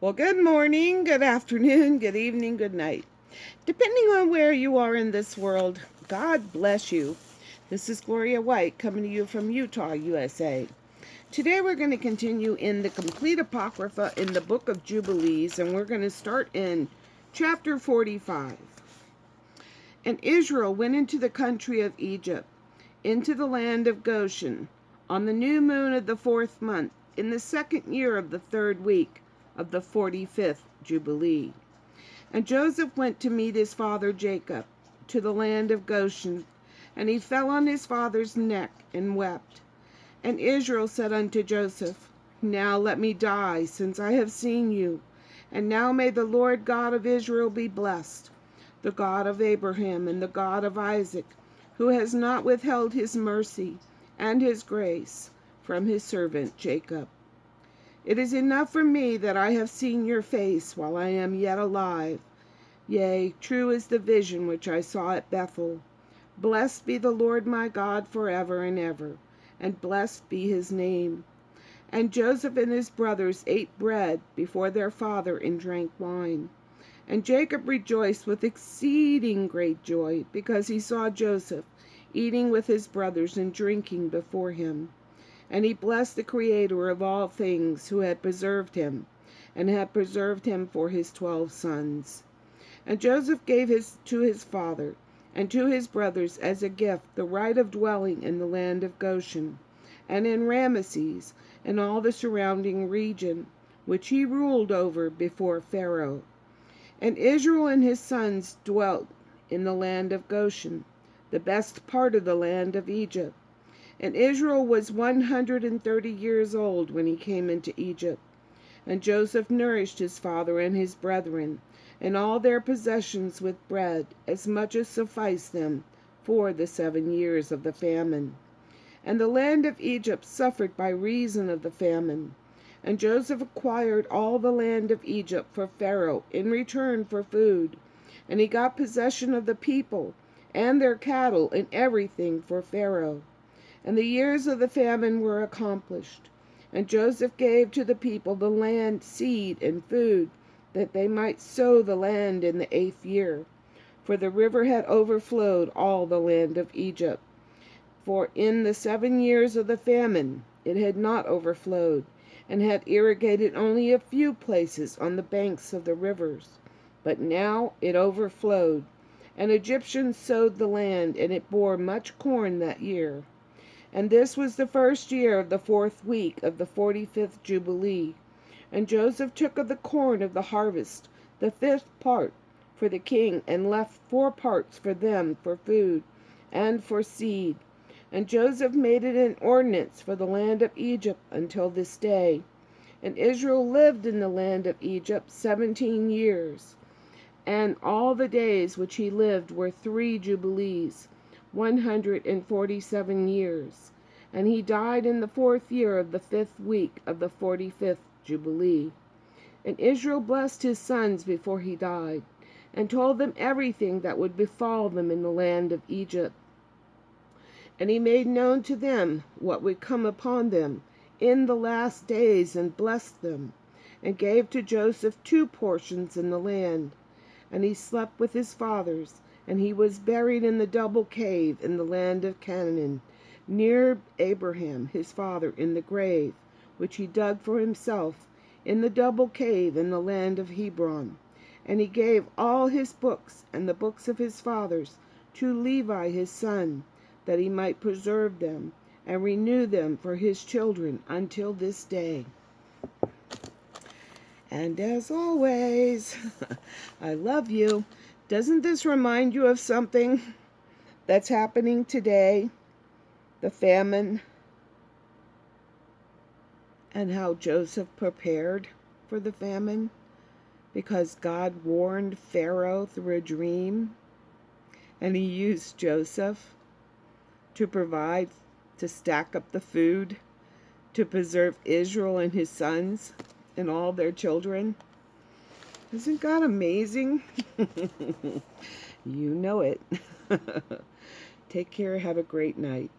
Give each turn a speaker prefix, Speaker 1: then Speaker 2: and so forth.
Speaker 1: Well, good morning, good afternoon, good evening, good night. Depending on where you are in this world, God bless you. This is Gloria White coming to you from Utah, USA. Today we're going to continue in the complete Apocrypha in the book of Jubilees, and we're going to start in chapter 45. And Israel went into the country of Egypt, into the land of Goshen, on the new moon of the 4th month, in the 2nd year of the 3rd week of the 45th Jubilee. And Joseph went to meet his father Jacob to the land of Goshen, and he fell on his father's neck and wept. And Israel said unto Joseph, Now let me die, since I have seen you. And now may the Lord God of Israel be blessed, the God of Abraham and the God of Isaac, who has not withheld his mercy and his grace from his servant Jacob. It is enough for me that I have seen your face while I am yet alive. Yea, true is the vision which I saw at Bethel. Blessed be the Lord my God forever and ever, and blessed be his name. And Joseph and his brothers ate bread before their father and drank wine. And Jacob rejoiced with exceeding great joy, because he saw Joseph eating with his brothers and drinking before him. And he blessed the Creator of all things, who had preserved him, and had preserved him for his 12 sons. And Joseph gave to his father and to his brothers as a gift the right of dwelling in the land of Goshen, and in Ramesses, and all the surrounding region, which he ruled over before Pharaoh. And Israel and his sons dwelt in the land of Goshen, the best part of the land of Egypt. And Israel was 130 years old when he came into Egypt. And Joseph nourished his father and his brethren, and all their possessions with bread, as much as sufficed them for the 7 years of the famine. And the land of Egypt suffered by reason of the famine. And Joseph acquired all the land of Egypt for Pharaoh in return for food. And he got possession of the people and their cattle and everything for Pharaoh. And the years of the famine were accomplished. And Joseph gave to the people the land, seed, and food, that they might sow the land in the 8th year. For the river had overflowed all the land of Egypt. For in the 7 years of the famine it had not overflowed, and had irrigated only a few places on the banks of the rivers. But now it overflowed, and Egyptians sowed the land, and it bore much corn that year. And this was the 1st year of the 4th week of the 45th Jubilee. And Joseph took of the corn of the harvest the 5th part for the king, and left 4 parts for them for food and for seed. And Joseph made it an ordinance for the land of Egypt until this day. And Israel lived in the land of Egypt 17 years. And all the days which he lived were 3 jubilees, 147 years. And he died in the 4th year of the 5th week of the 45th Jubilee. And Israel blessed his sons before he died, and told them everything that would befall them in the land of Egypt. And he made known to them what would come upon them in the last days, and blessed them, and gave to Joseph 2 portions in the land. And he slept with his fathers, and he was buried in the double cave in the land of Canaan, near Abraham his father, in the grave which he dug for himself in the double cave in the land of Hebron. And he gave all his books and the books of his fathers to Levi his son, that he might preserve them and renew them for his children until this day. And as always, I love you. Doesn't this remind you of something that's happening today? The famine, and how Joseph prepared for the famine, because God warned Pharaoh through a dream, and he used Joseph to provide, to stack up the food, to preserve Israel and his sons and all their children. Isn't God amazing? You know it. Take care. Have a great night.